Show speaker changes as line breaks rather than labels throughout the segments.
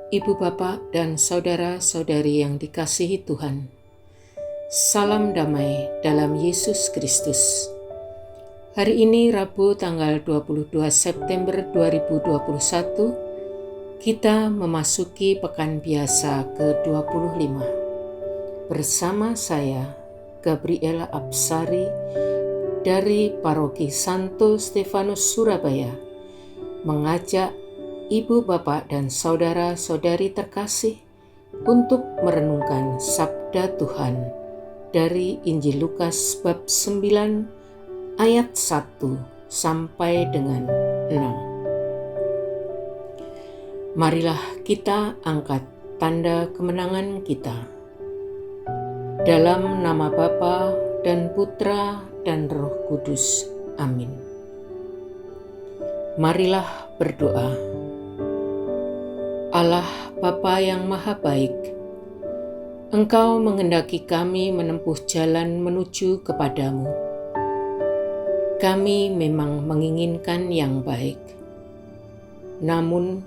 Ibu bapak dan saudara-saudari yang dikasihi Tuhan, salam damai dalam Yesus Kristus. Hari ini Rabu tanggal 22 September 2021, kita memasuki pekan biasa ke-25. Bersama saya, Gabriela Absari dari Paroki Santo Stefanus Surabaya, mengajak Ibu, Bapak, dan saudara-saudari terkasih untuk merenungkan Sabda Tuhan dari Injil Lukas bab 9 ayat 1 sampai dengan 6. Marilah kita angkat tanda kemenangan kita. Dalam nama Bapa dan Putra dan Roh Kudus. Amin. Marilah berdoa. Allah Bapa yang Maha Baik, Engkau menghendaki kami menempuh jalan menuju kepadamu. Kami memang menginginkan yang baik. Namun,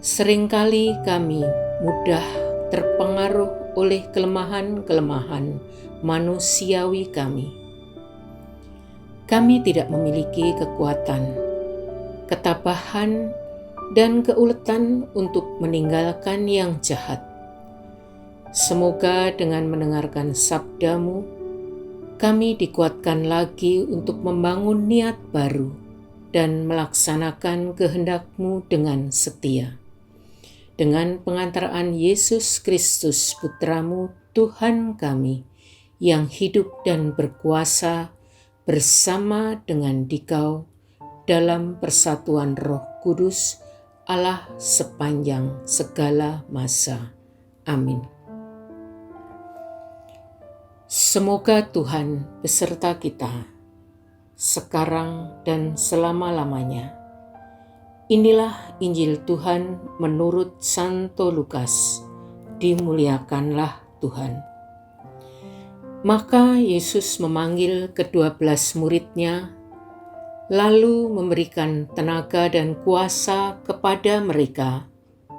seringkali kami mudah terpengaruh oleh kelemahan-kelemahan manusiawi kami. Kami tidak memiliki kekuatan, ketabahan, dan keuletan untuk meninggalkan yang jahat. Semoga dengan mendengarkan sabda-Mu, kami dikuatkan lagi untuk membangun niat baru dan melaksanakan kehendak-Mu dengan setia. Dengan pengantaraan Yesus Kristus Putra-Mu, Tuhan kami, yang hidup dan berkuasa bersama dengan Dikau dalam persatuan Roh Kudus, Allah sepanjang segala masa. Amin. Semoga Tuhan beserta kita, sekarang dan selama-lamanya. Inilah Injil Tuhan menurut Santo Lukas. Dimuliakanlah Tuhan. Maka Yesus memanggil ke-12 murid-Nya, lalu memberikan tenaga dan kuasa kepada mereka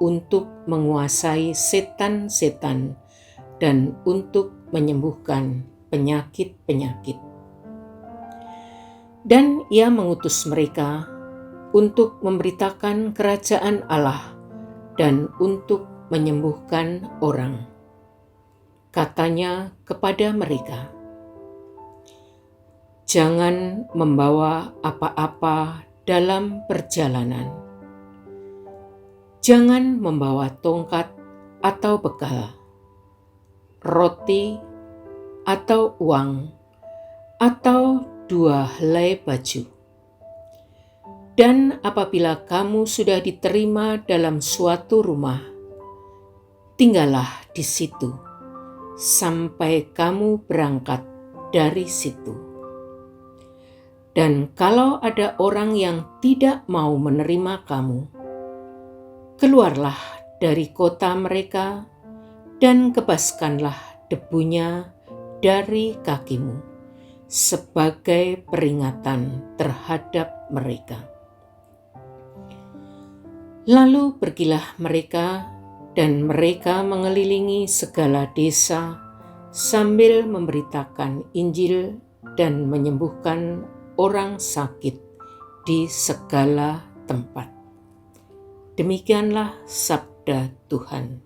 untuk menguasai setan-setan dan untuk menyembuhkan penyakit-penyakit. Dan Ia mengutus mereka untuk memberitakan kerajaan Allah dan untuk menyembuhkan orang. Katanya kepada mereka, jangan membawa apa-apa dalam perjalanan. Jangan membawa tongkat atau bekal, roti atau uang, atau 2 helai baju. Dan apabila kamu sudah diterima dalam suatu rumah, tinggallah di situ sampai kamu berangkat dari situ. Dan kalau ada orang yang tidak mau menerima kamu, keluarlah dari kota mereka dan kebaskanlah debunya dari kakimu sebagai peringatan terhadap mereka. Lalu pergilah mereka, dan mereka mengelilingi segala desa sambil memberitakan Injil dan menyembuhkan orang sakit di segala tempat. Demikianlah sabda Tuhan.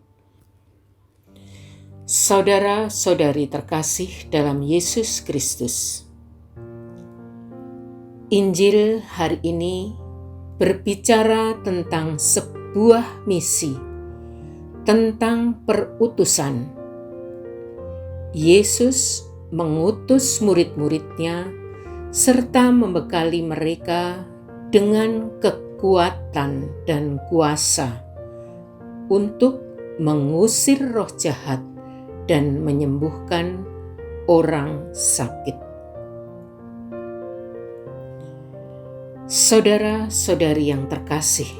Saudara-saudari terkasih dalam Yesus Kristus, Injil hari ini berbicara tentang sebuah misi, tentang perutusan. Yesus mengutus murid-murid-Nya serta membekali mereka dengan kekuatan dan kuasa untuk mengusir roh jahat dan menyembuhkan orang sakit. Saudara-saudari yang terkasih,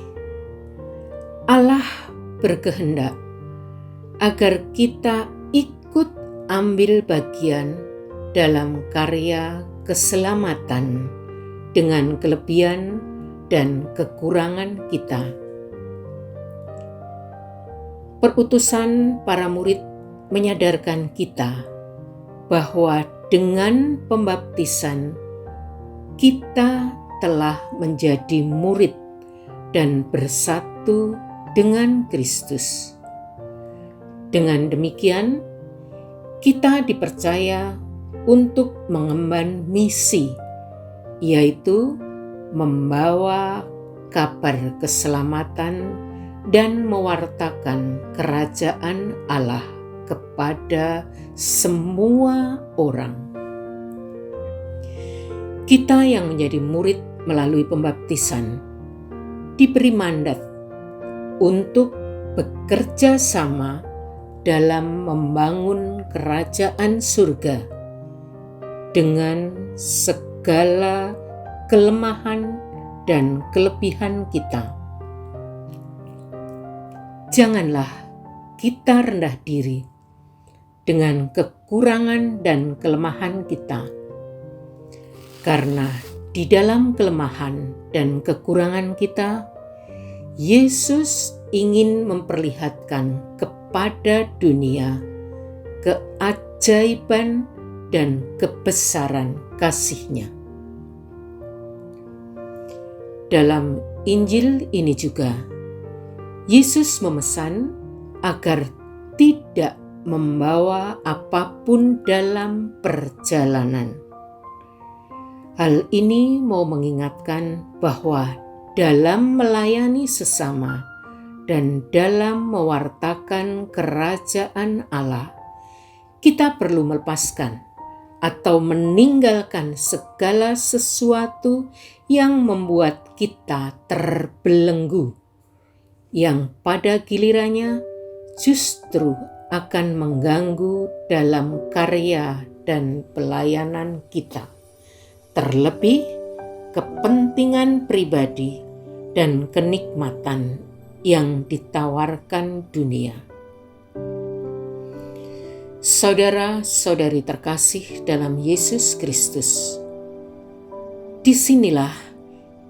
Allah berkehendak agar kita ikut ambil bagian dalam karya keselamatan dengan kelebihan dan kekurangan kita. Perutusan para murid menyadarkan kita bahwa dengan pembaptisan kita telah menjadi murid dan bersatu dengan Kristus. Dengan demikian, kita dipercaya untuk mengemban misi, yaitu membawa kabar keselamatan dan mewartakan kerajaan Allah kepada semua orang. Kita yang menjadi murid melalui pembaptisan diberi mandat untuk bekerja sama dalam membangun kerajaan surga dengan segala kelemahan dan kelebihan kita. Janganlah kita rendah diri dengan kekurangan dan kelemahan kita, karena di dalam kelemahan dan kekurangan kita, Yesus ingin memperlihatkan kepada dunia keajaiban dan kebesaran kasih-Nya. Dalam Injil ini juga, Yesus memesan agar tidak membawa apapun dalam perjalanan. Hal ini mau mengingatkan bahwa dalam melayani sesama dan dalam mewartakan kerajaan Allah, kita perlu melepaskan atau meninggalkan segala sesuatu yang membuat kita terbelenggu, yang pada gilirannya justru akan mengganggu dalam karya dan pelayanan kita, terlebih kepentingan pribadi dan kenikmatan yang ditawarkan dunia. Saudara-saudari terkasih dalam Yesus Kristus, disinilah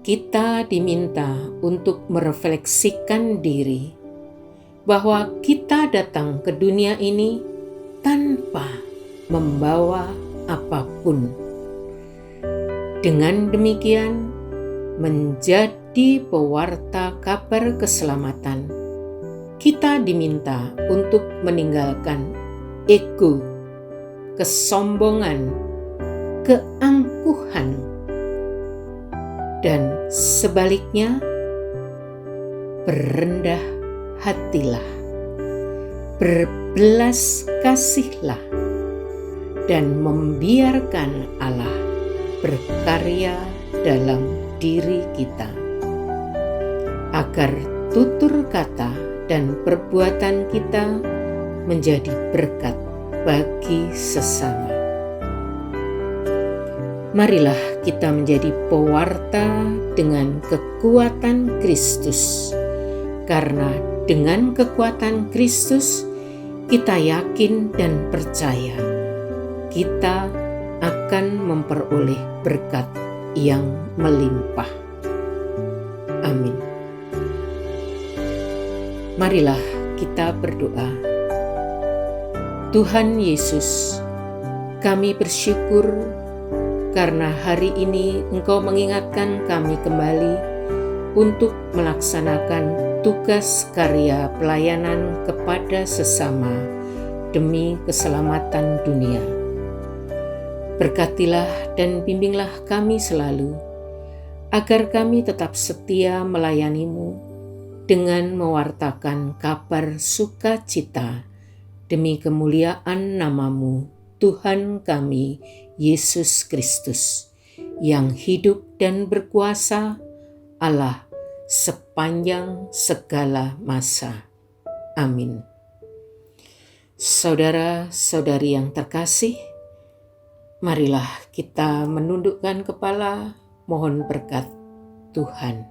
kita diminta untuk merefleksikan diri bahwa kita datang ke dunia ini tanpa membawa apapun. Dengan demikian, menjadi pewarta kabar keselamatan, kita diminta untuk meninggalkan ego, kesombongan, keangkuhan, dan sebaliknya berendah hatilah, berbelas kasihlah, dan membiarkan Allah berkarya dalam diri kita, agar tutur kata dan perbuatan kita menjadi berkat bagi sesama. Marilah kita menjadi pewarta dengan kekuatan Kristus, karena dengan kekuatan Kristus kita yakin dan percaya kita akan memperoleh berkat yang melimpah. Amin. Marilah kita berdoa. Tuhan Yesus, kami bersyukur karena hari ini Engkau mengingatkan kami kembali untuk melaksanakan tugas karya pelayanan kepada sesama demi keselamatan dunia. Berkatilah dan bimbinglah kami selalu, agar kami tetap setia melayani-Mu dengan mewartakan kabar sukacita demi kemuliaan nama-Mu, Tuhan kami, Yesus Kristus, yang hidup dan berkuasa, Allah sepanjang segala masa. Amin. Saudara-saudari yang terkasih, marilah kita menundukkan kepala, mohon berkat Tuhan.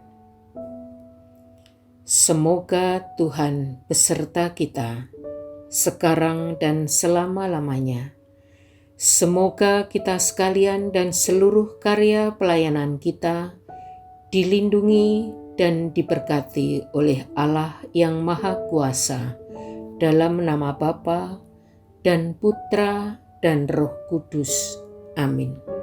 Semoga Tuhan beserta kita sekarang dan selama-lamanya. Semoga kita sekalian dan seluruh karya pelayanan kita dilindungi dan diberkati oleh Allah yang Maha Kuasa, dalam nama Bapa dan Putra dan Roh Kudus. Amin.